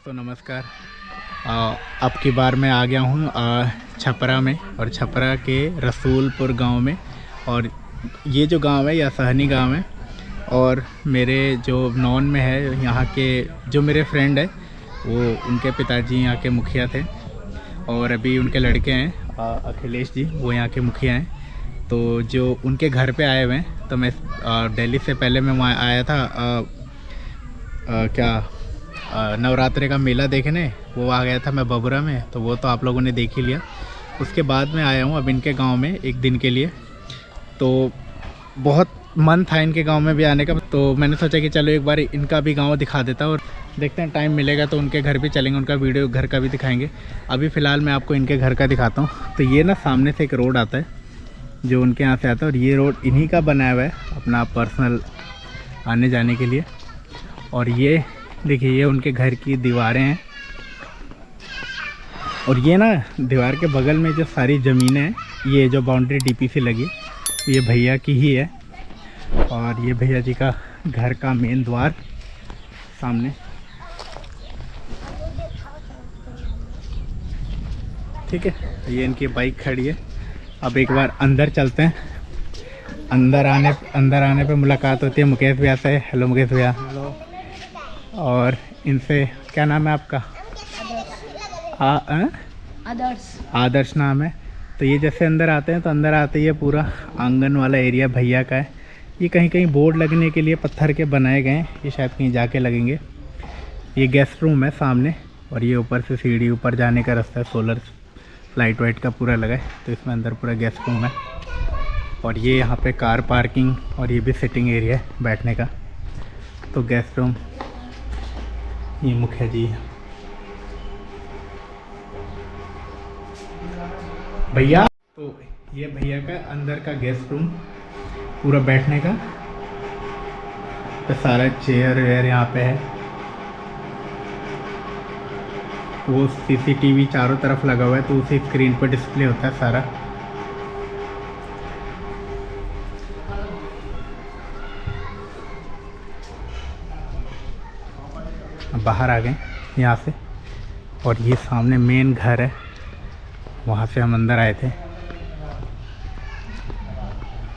दोस्तों नमस्कार। अब की बार मैं आ गया हूँ छपरा में, और छपरा के रसूलपुर गांव में। और ये जो गांव है यह सहनी गांव है, और मेरे जो नॉन में है यहाँ के जो मेरे फ्रेंड है वो उनके पिताजी यहाँ के मुखिया थे, और अभी उनके लड़के हैं अखिलेश जी, वो यहाँ के मुखिया हैं। तो जो उनके घर पे आए हुए हैं, तो मैं दिल्ली से पहले मैं वहाँ आया था नवरात्रि का मेला देखने, वो आ गया था मैं बबुरा में, तो वो तो आप लोगों ने देख ही लिया। उसके बाद मैं आया हूँ अब इनके गांव में एक दिन के लिए। तो बहुत मन था इनके गांव में भी आने का, तो मैंने सोचा कि चलो एक बार इनका भी गांव दिखा देता, और देखते हैं टाइम मिलेगा तो उनके घर भी चलेंगे, उनका वीडियो घर का भी दिखाएंगे। अभी फ़िलहाल मैं आपको इनके घर का दिखाता हूँ। तो ये ना सामने से एक रोड आता है जो उनके यहाँ से आता है, और ये रोड इन्हीं का बनाया हुआ है अपना पर्सनल आने जाने के लिए। और ये देखिए ये उनके घर की दीवारें हैं, और ये ना दीवार के बगल में जो सारी ज़मीनें हैं, ये जो बाउंड्री डीपीसी लगी ये भैया की ही है। और ये भैया जी का घर का मेन द्वार सामने, ठीक है। ये इनकी बाइक खड़ी है। अब एक बार अंदर चलते हैं। अंदर आने पे मुलाकात होती है मुकेश भैया से। हेलो मुकेश भैया। हेलो। और इनसे क्या नाम है आपका? आदर्श नाम है। तो ये जैसे अंदर आते हैं तो अंदर आते ही पूरा आंगन वाला एरिया भैया का है। ये कहीं कहीं बोर्ड लगने के लिए पत्थर के बनाए गए हैं, ये शायद कहीं जाके लगेंगे। ये गेस्ट रूम है सामने, और ये ऊपर से सीढ़ी ऊपर जाने का रास्ता है, सोलर लाइट वाइट का पूरा लगा है। तो इसमें अंदर पूरा गेस्ट रूम है, और ये यहाँ पे कार पार्किंग, और ये भी सिटिंग एरिया है बैठने का। तो गेस्ट रूम, ये मुखिया जी भैया। तो ये भैया का अंदर का गेस्ट रूम पूरा बैठने का, तो सारा चेयर वेयर यहाँ पे है। वो सीसीटीवी चारों तरफ लगा हुआ है, तो उसी स्क्रीन पर डिस्प्ले होता है सारा। बाहर आ गए यहाँ से, और ये सामने मेन घर है, वहाँ से हम अंदर आए थे।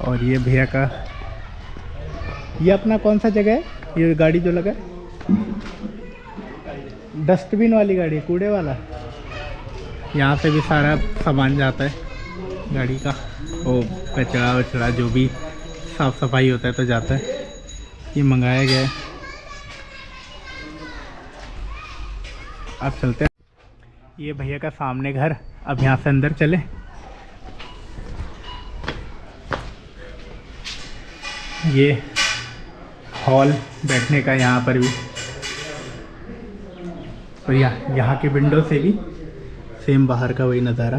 और ये भैया का ये अपना कौन सा जगह है? ये गाड़ी जो लगा है डस्टबिन वाली गाड़ी, कूड़े वाला, यहाँ से भी सारा सामान जाता है गाड़ी का, वो कचरा वचड़ा जो भी साफ़ सफाई होता है तो जाता है। ये मंगाया गया है। अब चलते हैं। ये भैया का सामने घर। अब यहाँ से अंदर चले। ये हॉल बैठने का यहाँ पर भी, और यहाँ के विंडो से भी सेम बाहर का वही नज़ारा।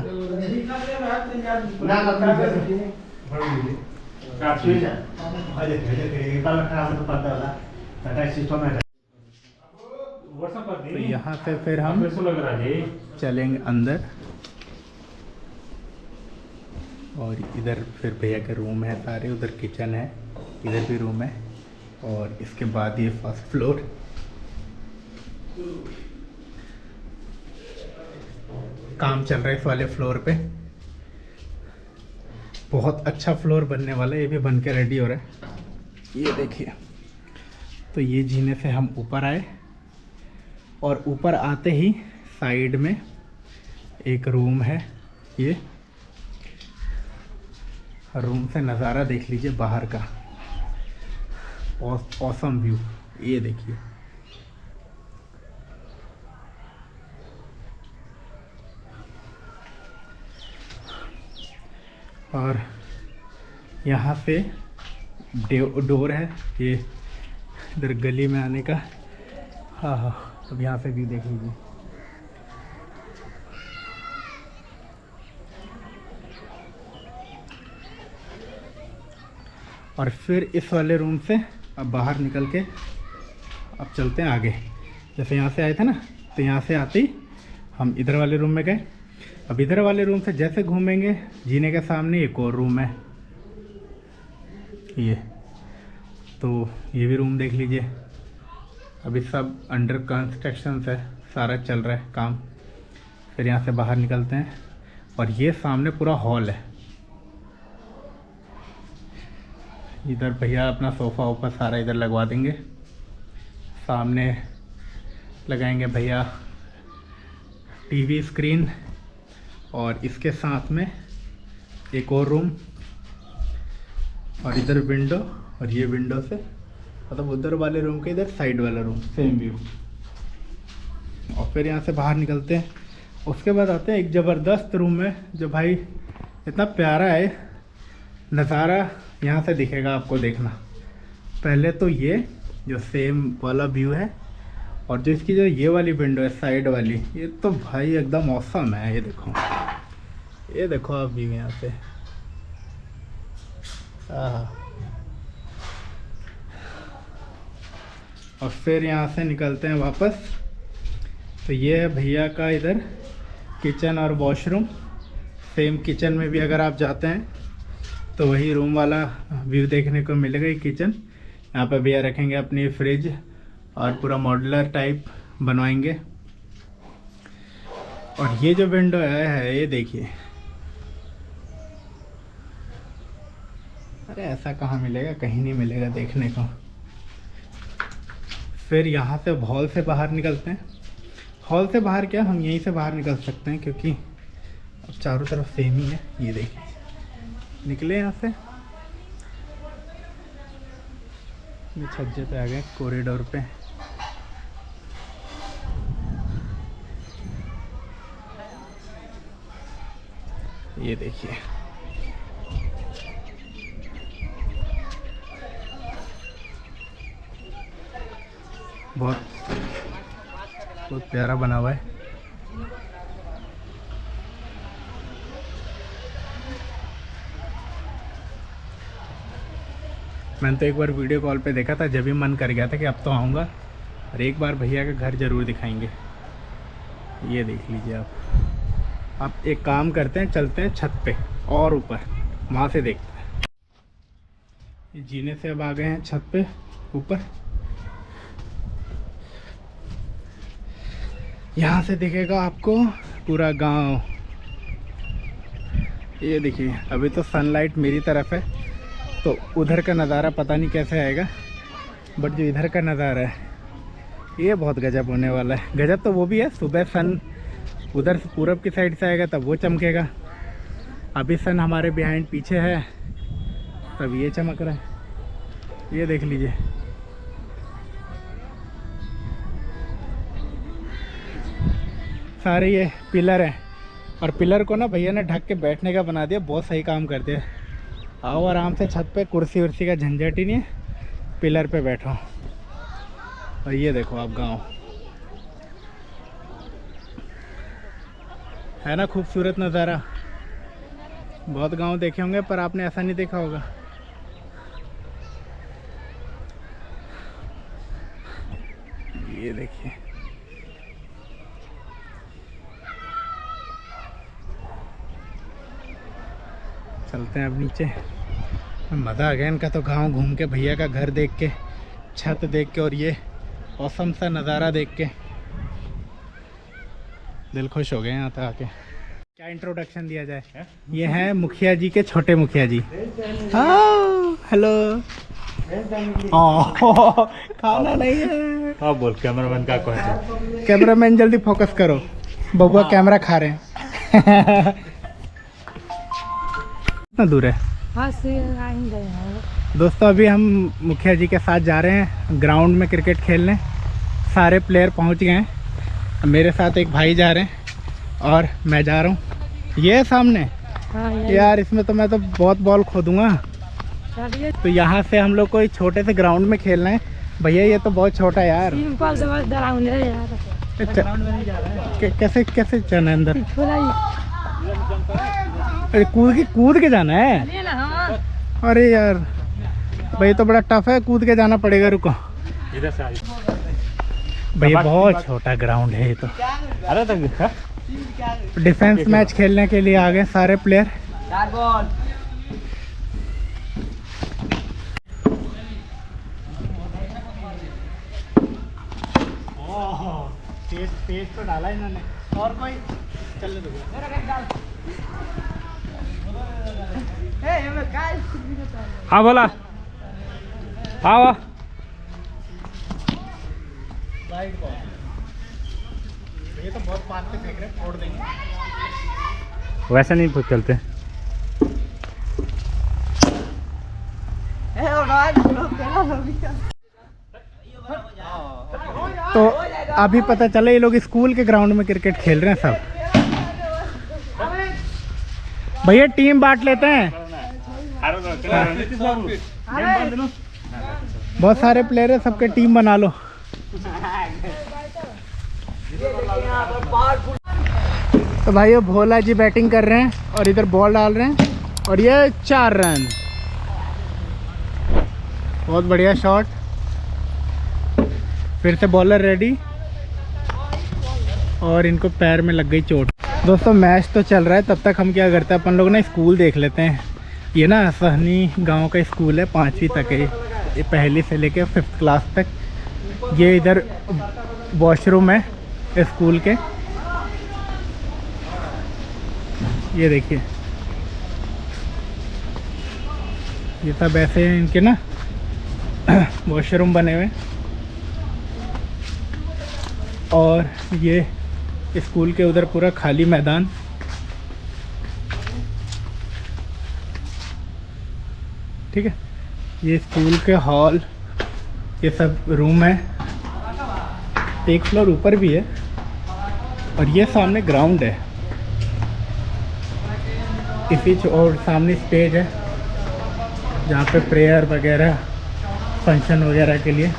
तो यहाँ से फिर हम चलेंगे अंदर, और इधर फिर भैया के रूम है सारे, उधर किचन है, इधर भी रूम है, और इसके बाद ये फर्स्ट फ्लोर। काम चल रहा है इस वाले फ्लोर पे, बहुत अच्छा फ्लोर बनने वाला है, ये भी बन के रेडी हो रहा है। ये देखिए, तो ये जीने से हम ऊपर आए, और ऊपर आते ही साइड में एक रूम है। ये रूम से नज़ारा देख लीजिए बाहर का, ऑसम व्यू। ये देखिए, और यहाँ से डोर है ये इधर गली में आने का। हाँ हाँ, अब यहाँ से भी देख लीजिए। और फिर इस वाले रूम से अब बाहर निकल के अब चलते हैं आगे। जैसे यहाँ से आए थे ना, तो यहाँ से आते ही हम इधर वाले रूम में गए। अब इधर वाले रूम से जैसे घूमेंगे, जीने के सामने एक और रूम है ये, तो ये भी रूम देख लीजिए। अभी सब अंडर कंस्ट्रक्शन है, सारा चल रहा है काम। फिर यहाँ से बाहर निकलते हैं और ये सामने पूरा हॉल है। इधर भैया अपना सोफ़ा ऊपर सारा इधर लगवा देंगे। सामने लगाएंगे भैया टीवी स्क्रीन और इसके साथ में एक और रूम और इधर विंडो, और ये विंडो से मतलब उधर वाले रूम के इधर साइड वाला रूम सेम व्यू। और फिर यहाँ से बाहर निकलते हैं। उसके बाद आते हैं एक ज़बरदस्त रूम में जो भाई इतना प्यारा है, नज़ारा यहाँ से दिखेगा आपको, देखना। पहले तो ये जो सेम वाला व्यू है और जो इसकी जो ये वाली विंडो है साइड वाली, ये तो भाई एकदम औसम है। ये देखो आप व्यू यहाँ से। और फिर यहाँ से निकलते हैं वापस। तो ये है भैया का इधर किचन और वॉशरूम। सेम किचन में भी अगर आप जाते हैं तो वही रूम वाला व्यू देखने को मिलेगा। ये किचन, यहाँ पे भैया रखेंगे अपनी फ्रिज और पूरा मॉड्यूलर टाइप बनवाएंगे। और ये जो विंडो है ये देखिए, अरे ऐसा कहाँ मिलेगा, कहीं नहीं मिलेगा देखने को। फिर यहाँ से हॉल से बाहर निकलते हैं। हॉल से बाहर क्या, हम यहीं से बाहर निकल सकते हैं क्योंकि अब चारों तरफ सेम ही है। ये देखिए, निकले यहाँ से, छज्जे पे आ गए, कॉरिडोर पे। ये देखिए, बहुत प्यारा बना हुआ है। मैंने तो एक बार वीडियो कॉल पे देखा था, जब भी मन कर गया था कि अब तो आऊँगा और एक बार भैया का घर ज़रूर दिखाएंगे। ये देख लीजिए आप एक काम करते हैं, चलते हैं छत पे और ऊपर, वहाँ से देखते हैं। ये जीने से अब आ गए हैं छत पे ऊपर। यहाँ से दिखेगा आपको पूरा गांव। ये देखिए, अभी तो सनलाइट मेरी तरफ है तो उधर का नज़ारा पता नहीं कैसे आएगा, बट जो इधर का नज़ारा है ये बहुत गजब होने वाला है। गजब तो वो भी है, सुबह सन उधर से पूरब की साइड से आएगा तब वो चमकेगा। अभी सन हमारे बिहाइंड पीछे है तब ये चमक रहा है। ये देख लीजिए, सारे ये पिलर हैं और पिलर को ना भैया ने ढक के बैठने का बना दिया। बहुत सही काम करते हैं। आओ आराम से छत पे, कुर्सी उर्सी का झंझट ही नहीं है, पिलर पे बैठो। और ये देखो आप गांव, है ना खूबसूरत नज़ारा। बहुत गांव देखे होंगे पर आपने ऐसा नहीं देखा होगा। ये देखिए, चलते हैं अब नीचे। मज़ा आ गया इनका तो गांव घूम के, भैया का घर देख के, छत देख के और ये औसम सा नज़ारा देख के दिल खुश हो गए यहाँ तक आके। क्या इंट्रोडक्शन दिया जाए? ये हैं मुखिया जी के छोटे मुखिया जी। हाँ हेलो। खाना नहीं है। हाँ बोल, कैमरामैन का कौन? कैमरामैन जल्दी फोकस करो, बबुआ कैमरा खा रहे हैं। कितना दूर है? दोस्तों अभी हम मुखिया जी के साथ जा रहे हैं ग्राउंड में क्रिकेट खेलने। सारे प्लेयर पहुंच गए हैं, मेरे साथ एक भाई जा रहे हैं और मैं जा रहा हूं। ये सामने यार, इसमें तो मैं तो बहुत बॉल खो दूंगा। तो यहाँ से हम लोग को एक छोटे से ग्राउंड में खेलना है। भैया ये तो बहुत छोटा है यार। कैसे कैसे जाना है अंदर? कूद के जाना है? अरे यार भाई तो बड़ा टफ है, कूद के जाना पड़ेगा। रुको, इधर से भैया बहुत छोटा ग्राउंड है ये तो। अरे तो डिफेंस मैच खेलने के लिए आ गए सारे प्लेयर। पेज तो डाला इन्होंने। और कोई चलने दो। हाँ बोला, हाँ वाह। राइट बॉल, ये तो बहुत मार के फेंक रहे हैं, फोड़ देंगे। वैसे नहीं चलते। तो अभी पता चला ये लोग स्कूल के ग्राउंड में क्रिकेट खेल रहे हैं सब। भैया टीम बांट लेते हैं, बहुत सारे प्लेयर है, सबके टीम बना लो। तो भाई ये भोला जी बैटिंग कर रहे हैं और इधर बॉल डाल रहे हैं और ये 4 रन। बहुत बढ़िया शॉट। फिर से बॉलर रेडी और इनको पैर में लग गई चोट। दोस्तों मैच तो चल रहा है, तब तक हम क्या करते हैं अपन लोग ना स्कूल देख लेते हैं। ये ना सहनी गांव का स्कूल है, 5वीं तक है ये, पहली से लेके 5th क्लास तक। ये इधर वॉशरूम है स्कूल के, ये देखिए। ये सब ऐसे हैं इनके ना वॉशरूम बने हुए। और ये स्कूल के उधर पूरा खाली मैदान। ठीक है, ये स्कूल के हॉल, ये सब रूम है। एक फ्लोर ऊपर भी है और ये सामने ग्राउंड है और सामने स्टेज है जहाँ पे प्रेयर वगैरह, फंक्शन वगैरह के लिए।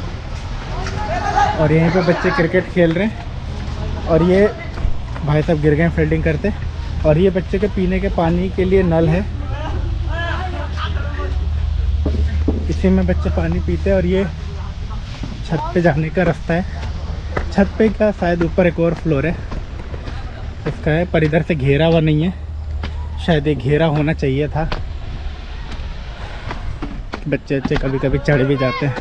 और यहीं पे बच्चे क्रिकेट खेल रहे हैं और ये भाई साहब गिर गए फील्डिंग करते। और ये बच्चे के पीने के पानी के लिए नल है, इसी में बच्चे पानी पीते हैं। और ये छत पे जाने का रास्ता है। छत पे क्या, शायद ऊपर एक और फ्लोर है इसका है, पर इधर से घेरा हुआ नहीं है। शायद ये घेरा होना चाहिए था। बच्चे कभी कभी चढ़ भी जाते हैं।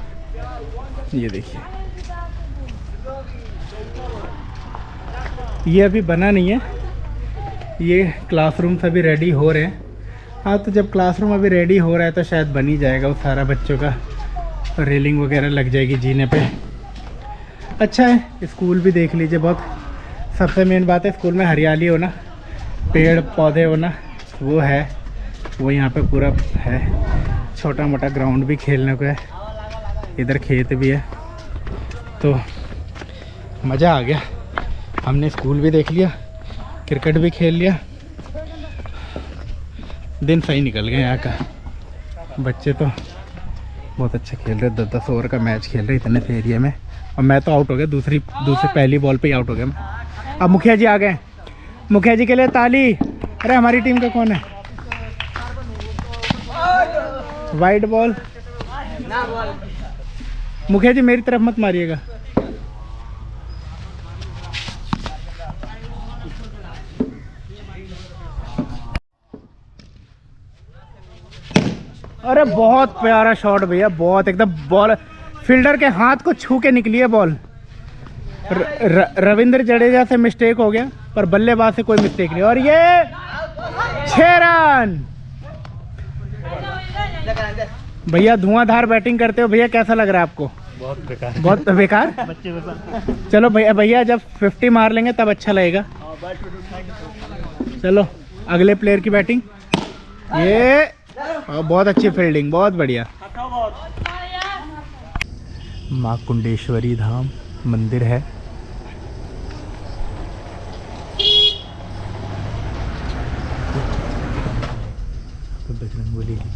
ये देखिए, ये अभी बना नहीं है, ये क्लासरूम सभी रेडी हो रहे हैं। हाँ, तो जब क्लासरूम अभी रेडी हो रहा है तो शायद बन ही जाएगा वो सारा बच्चों का। रेलिंग वगैरह लग जाएगी जीने पे। अच्छा है, स्कूल भी देख लीजिए। बहुत सबसे मेन बात है स्कूल में हरियाली होना, पेड़ पौधे होना, वो है। वो यहाँ पे पूरा है, छोटा मोटा ग्राउंड भी खेलने को है, इधर खेत भी है। तो मज़ा आ गया, हमने स्कूल भी देख लिया, क्रिकेट भी खेल लिया। दिन सही निकल गया यहाँ का। बच्चे तो बहुत अच्छा खेल रहे, 10-10 ओवर का मैच खेल रहे इतने से एरिया में। और मैं तो आउट हो गया, दूसरी पहली बॉल पे ही आउट हो गया मैं। अब मुखिया जी आ गए, मुखिया जी के लिए ताली। अरे हमारी टीम का कौन है? Wide ball. मुखिया जी मेरी तरफ मत मारिएगा। अरे बहुत प्यारा शॉट भैया, बहुत एकदम बॉल फील्डर के हाथ को छू के निकली है बॉल। रविंद्र जडेजा से मिस्टेक हो गया, पर बल्लेबाज से कोई मिस्टेक नहीं। और ये 6 रन। भैया धुआंधार बैटिंग करते हो भैया, कैसा लग रहा है आपको? बहुत बेकार, बहुत बेकार। चलो भैया जब 50 मार लेंगे तब अच्छा लगेगा। चलो अगले प्लेयर की बैटिंग। ये बहुत अच्छी फील्डिंग, बहुत बढ़िया। माँ कुंडेश्वरी धाम मंदिर है। तो बजरंगबली की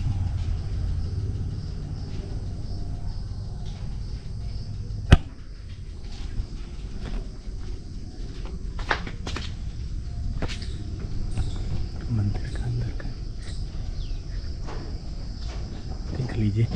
मंदिर का अंदर का देख लीजिए।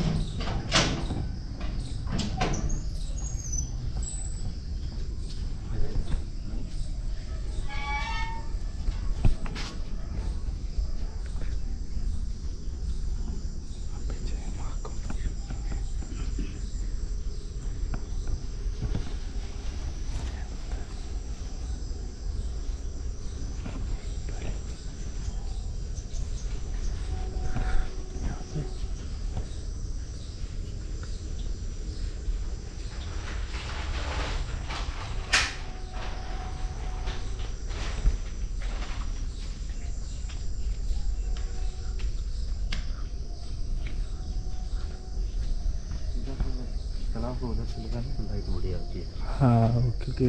को उधर से लगाना तो लाइट बढ़िया होती है। हाँ क्योंकि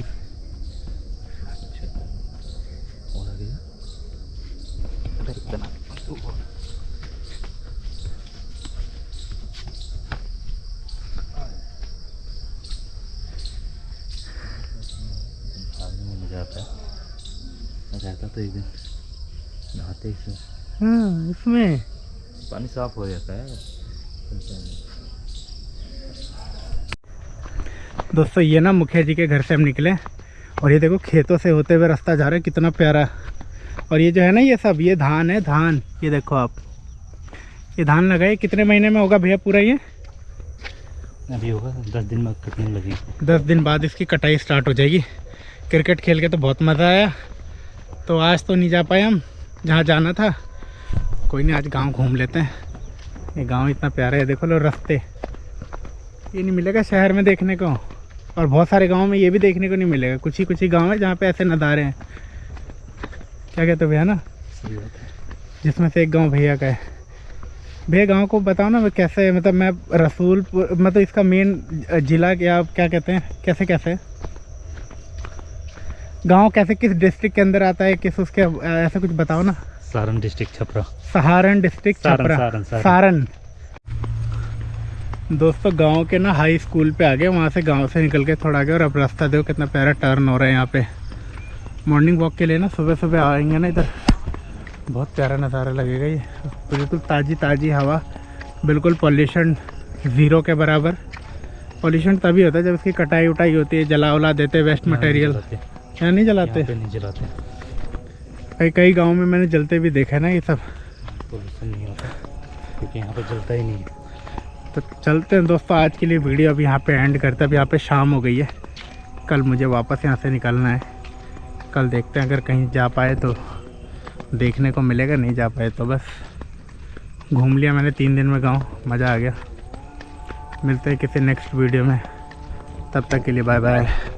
अच्छा और आगे अरे इतना मजा आता है। मैं रहता तो एक दिन नहाते इसमें, हाँ इसमें पानी साफ हो जाता है। दोस्तों ये ना मुखिया जी के घर से हम निकले और ये देखो खेतों से होते हुए रास्ता जा रहा है, कितना प्यारा। और ये जो है ना ये सब ये धान है, धान ये देखो आप, ये धान लगाए कितने महीने में होगा भैया पूरा? ये अभी होगा 10 दिन में कटने लगेगी। 10 दिन बाद इसकी कटाई स्टार्ट हो जाएगी। क्रिकेट खेल के तो बहुत मज़ा आया, तो आज तो नहीं जा पाए हम जहाँ जाना था। कोई नहीं, आज गांव घूम लेते हैं। ये गांव इतना प्यारा है, देखो लो रास्ते, ये नहीं मिलेगा शहर में देखने को, और बहुत सारे गांव में ये भी देखने को नहीं मिलेगा। कुछ ही गांव है जहाँ पे ऐसे नज़ारे हैं। क्या कहते हो भैया ना, सही बात है। जिसमें से एक गांव भैया का है। भैया गांव को बताओ ना कैसे, मतलब मैं रसूलपुर, मतलब इसका मेन ज़िला क्या क्या कहते हैं, कैसे कैसे गांव कैसे किस डिस्ट्रिक्ट के अंदर आता है, किस उसके ऐसा कुछ बताओ ना। सारण डिस्ट्रिक्ट छपरा। सहारण डिस्ट्रिक्ट छपरा। सारण। दोस्तों गांव के ना हाई स्कूल पे आ गए, वहाँ से गांव से निकल के थोड़ा आगे, और अब रास्ता देखो कितना प्यारा टर्न हो रहा है यहाँ पे। मॉर्निंग वॉक के लिए ना सुबह सुबह आएंगे ना इधर, बहुत प्यारा नज़ारा लगेगा। ये बिल्कुल ताज़ी ताज़ी हवा, बिल्कुल पॉल्यूशन ज़ीरो के बराबर। पॉल्यूशन तभी होता है जब इसकी कटाई उटाई होती है, जला उला देते वेस्ट मटेरियल। यहाँ नहीं जलाते, नहीं जलाते। कई गाँव में मैंने जलते भी देखा है ना ये सब। पोल्यूशन नहीं होता क्योंकि यहाँ पे जलता ही नहीं है। तो चलते हैं दोस्तों, आज के लिए वीडियो अब यहाँ पे एंड करते हैं। अब यहाँ पे शाम हो गई है, कल मुझे वापस यहाँ से निकलना है। कल देखते हैं, अगर कहीं जा पाए तो देखने को मिलेगा, नहीं जा पाए तो बस घूम लिया मैंने 3 दिन में गांव, मज़ा आ गया। मिलते हैं किसी नेक्स्ट वीडियो में, तब तक के लिए बाय बाय।